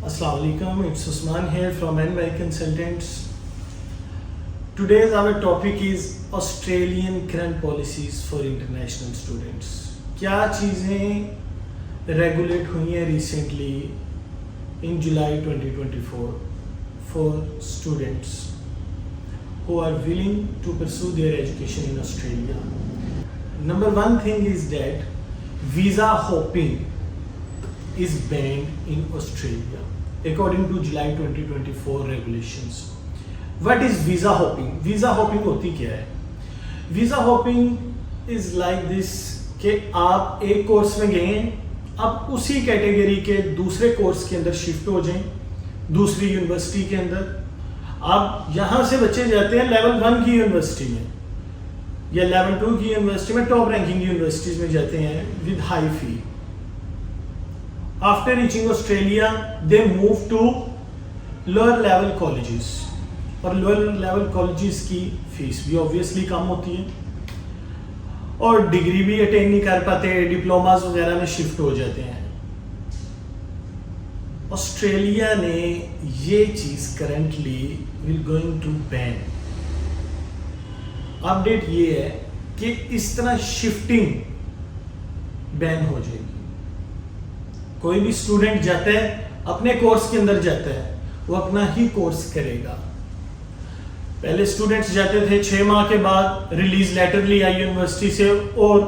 Assalamu alaikum, it's Usman here from NY Consultants. Today's our topic is Australian current policies for international students. کیا چیزیں regulate ہوئی ہیں recently in July 2024 for students who are willing to pursue their education in Australia. Number one thing is that visa hopping is banned in Australia according to July 2024 regulations. What is visa hopping? Visa hopping ہوتی کیا ہے؟ Visa hopping is like this کہ آپ ایک course میں گئے ہیں، اب اسی کیٹیگری کے دوسرے کورس کے اندر شفٹ ہو جائیں دوسری یونیورسٹی کے اندر. آپ یہاں سے بچے جاتے ہیں لیول 1 کی یونیورسٹی میں یا لیول 2 کی یونیورسٹی میں، ٹاپ رینکنگ یونیورسٹیز میں جاتے ہیں ود ہائی فی. After reaching Australia, they move to lower level colleges. اور lower level colleges کی فیس بھی obviously کم ہوتی ہے اور ڈگری بھی اٹین نہیں کر پاتے، ڈپلوماز وغیرہ میں شفٹ ہو جاتے ہیں. آسٹریلیا نے یہ چیز currently will going to ban. Update یہ ہے کہ اس طرح شفٹنگ بین ہو جائے گی. کوئی بھی اسٹوڈنٹ جاتا ہے اپنے کورس کے اندر جاتا ہے، وہ اپنا ہی کورس کرے گا. پہلے اسٹوڈنٹس جاتے تھے 6 ماہ کے بعد ریلیز لیٹر لیا یونیورسٹی سے اور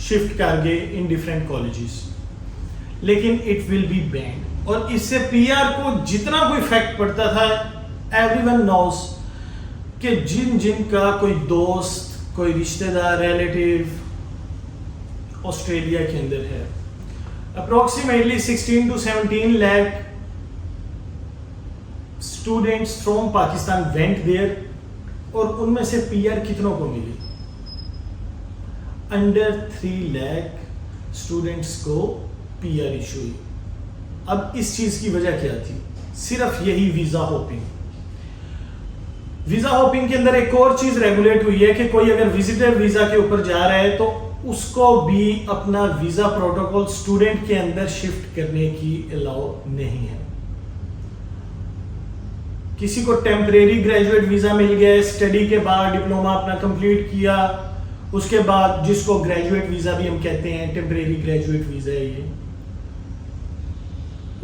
شفٹ کر گئے ان ڈفرینٹ کالجز، لیکن اٹ ول بی بینڈ. اور اس سے پی آر کو جتنا کوئی افیکٹ پڑتا تھا، ایوری ون نوز کہ جن کا کوئی دوست کوئی رشتہ دار ریلیٹیو آسٹریلیا کے اندر ہے، approximately 16 to 17 lakh students from Pakistan went there اور ان میں سے پی آر کتنوں کو ملی؟ under 3 lakh students کو پی آر ایشو ہوئی. اب اس چیز کی وجہ کیا تھی؟ صرف یہی ویزا ہوپنگ. ویزا ہوپنگ کے اندر ایک اور چیز ریگولیٹ ہوئی ہے کہ کوئی اگر وزٹر ویزا کے اوپر جا رہا ہے تو اس کو بھی اپنا ویزا پروٹوکول اسٹوڈنٹ کے اندر شفٹ کرنے کی الاؤ نہیں ہے. کسی کو ٹیمپریری گریجویٹ ویزا مل گیا، اسٹڈی کے بعد ڈپلوما اپنا کمپلیٹ کیا، اس کے بعد جس کو گریجویٹ ویزا بھی ہم کہتے ہیں، ٹیمپریری گریجویٹ ویزا ہے یہ،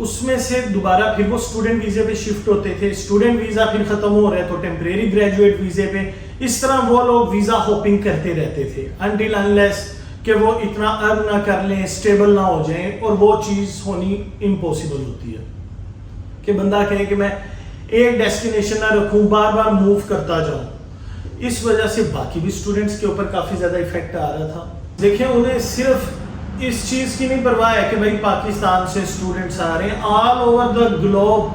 اس میں سے دوبارہ پھر وہ اسٹوڈنٹ ویزے پہ شفٹ ہوتے تھے. اسٹوڈنٹ ویزا پھر ختم ہو رہا ہے تو ٹیمپریری گریجویٹ ویزے پہ. اس طرح وہ لوگ ویزا ہوپنگ کرتے رہتے تھے until unless کہ وہ اتنا ارن نہ کر لیں، اسٹیبل نہ ہو جائیں. اور وہ چیز ہونی امپاسبل ہوتی ہے کہ بندہ کہے کہ میں ایک ڈیسٹینیشن نہ رکھوں، بار بار موو کرتا جاؤں. اس وجہ سے باقی بھی اسٹوڈنٹس کے اوپر کافی زیادہ افیکٹ آ رہا تھا. دیکھیں انہیں صرف اس چیز کی نہیں پرواہ ہے کہ بھائی پاکستان سے اسٹوڈنٹس آ رہے ہیں، all over the globe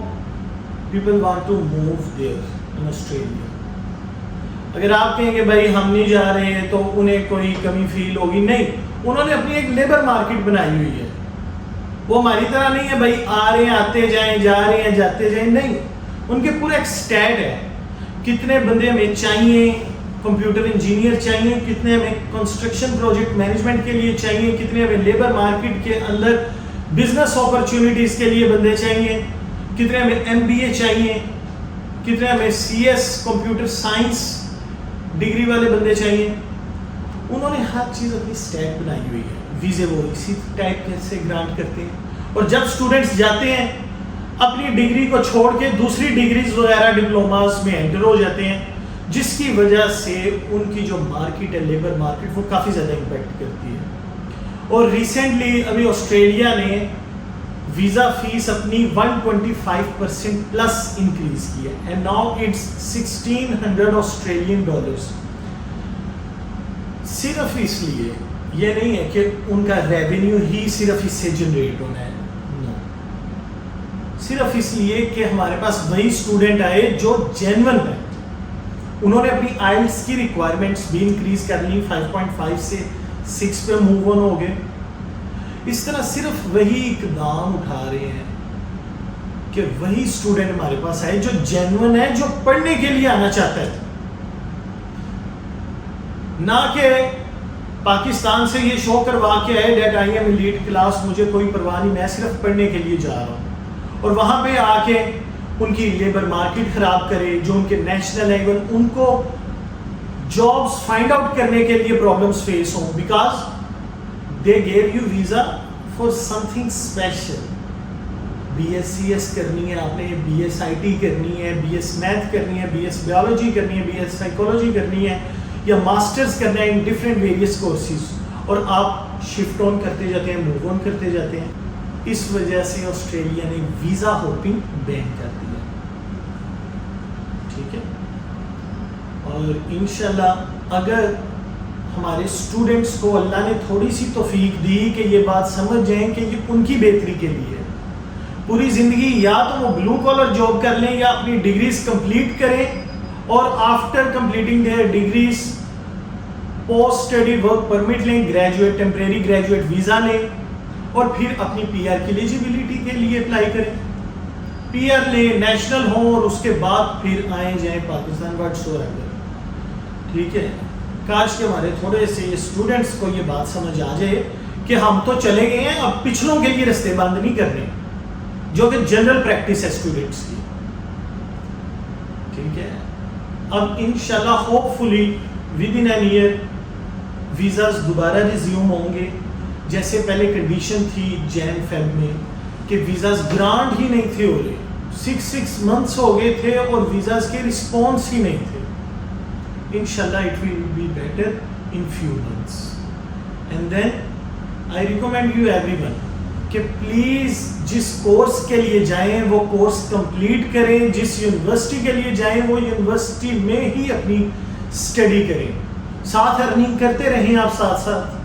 people want to move there in Australia. اگر آپ کہیں کہ بھائی ہم نہیں جا رہے ہیں تو انہیں کوئی کمی فیل ہوگی، نہیں. انہوں نے اپنی ایک لیبر مارکیٹ بنائی ہوئی ہے. وہ ہماری طرح نہیں ہے بھائی آ رہے ہیں آتے جائیں، جا رہے ہیں جاتے جائیں، نہیں. ان کے پورا ایک اسٹیٹ ہے، کتنے بندے ہمیں چاہیے، کمپیوٹر انجینئر چاہیے، کتنے ہمیں کنسٹرکشن پروجیکٹ مینجمنٹ کے لیے چاہیے، کتنے ہمیں لیبر مارکیٹ کے اندر بزنس اپرچونیٹیز کے لیے بندے چاہیے، کتنے ہمیں MBA چاہیے، کتنے ہمیں CS کمپیوٹر سائنس ڈگری والے بندے چاہیے. انہوں نے ہر چیز اپنی اسٹیٹ بنائی ہوئی ہے. ویزے وہ اسی ٹائپ سے گرانٹ کرتے ہیں. اور جب اسٹوڈنٹس جاتے ہیں اپنی ڈگری کو چھوڑ کے دوسری ڈگریز وغیرہ ڈپلوماز میں انٹر ہو جاتے ہیں، جس کی وجہ سے ان کی جو مارکیٹ ہے لیبر مارکیٹ وہ کافی زیادہ امپیکٹ کرتی ہے. اور ریسنٹلی ابھی آسٹریلیا نے ویزا فیس اپنی 125% پلس انکریز کی ہے اینڈ ناؤ اٹس $1600 آسٹریلین. صرف اس لیے یہ نہیں ہے کہ ان کا ریونیو ہی صرف اس سے جنریٹ ہونا ہے، صرف اس لیے کہ ہمارے پاس وہی اسٹوڈنٹ آئے جو جینون ہے. انہوں نے اپنی آئلٹس کی ریکوائرمنٹس بھی انکریز کر لی، 5.5 سے 6 پہ موو آن ہو گئے. اس طرح صرف وہی اقدام اٹھا رہے ہیں کہ وہی اسٹوڈنٹ ہمارے پاس آئے جو جینون ہے، جو پڑھنے کے لیے آنا چاہتا ہے، نہ کہ پاکستان سے یہ شو کروا کے ہے that I am elite class, مجھے کوئی پرواہ نہیں، میں صرف پڑھنے کے لیے جا رہا ہوں. اور وہاں پہ آ کے ان کی لیبر مارکیٹ خراب کرے, جو ان کے نیشنل ہے ان کو جابس فائنڈ آؤٹ کرنے کے لیے پرابلمس فیس ہوں, because they give you visa for something special. B S C S کرنی ہے آپ نے, بی ایس آئی ٹی کرنی ہے, بی ایس میتھ کرنی ہے, بی ایس بیولوجی کرنی ہے, بی ایس سائیکولوجی کرنی ہے, یا ماسٹرز کرنا ہے ان ڈفرینٹ ویریس کورسز, اور آپ شفٹ آن کرتے جاتے ہیں, موو آن کرتے جاتے ہیں. اس وجہ سے آسٹریلیا نے ویزا ہوپنگ بین کر دیا. ٹھیک ہے, اور انشاءاللہ اگر ہمارے اسٹوڈنٹس کو اللہ نے تھوڑی سی توفیق دی کہ یہ بات سمجھ جائیں کہ یہ ان کی بہتری کے لیے ہے, پوری زندگی یا تو وہ بلو کالر جاب کر لیں یا اپنی ڈگریز کمپلیٹ کریں, اور after completing their degrees post study work permit لیں, گریجویٹ ٹیمپریری گریجویٹ ویزا لیں, اور پھر اپنی پی آر کی ایلیجیبلٹی کے لیے اپلائی کریں. پی آر لیں, نیشنل ہوں, اور اس کے بعد پھر آئیں جائیں پاکستان واٹس ایور. ٹھیک ہے, کاش کہ ہمارے تھوڑے سے اسٹوڈنٹس کو یہ بات سمجھ آ جائے کہ ہم تو چلے گئے ہیں, اب پچھلوں کے لیے رستے بند نہیں کرنے, جو کہ جنرل پریکٹس ہے اسٹوڈنٹس کی. ٹھیک ہے, اب انشاءاللہ hopefully with in an year visas دوبارہ ریزیوم ہوں گے. جیسے پہلے کنڈیشن تھی جین فیب میں کہ ویزاز گرانٹ ہی نہیں تھے ہو رہے, 6 months ہو گئے تھے اور ویزاز کے رسپانس ہی نہیں تھے. انشاءاللہ it will be better in few months. And then I recommend you everyone کہ پلیز جس کورس کے لیے جائیں وہ کورس کمپلیٹ کریں, جس یونیورسٹی کے لیے جائیں وہ یونیورسٹی میں ہی اپنی اسٹڈی کریں, ساتھ ارننگ کرتے رہیں آپ ساتھ ساتھ.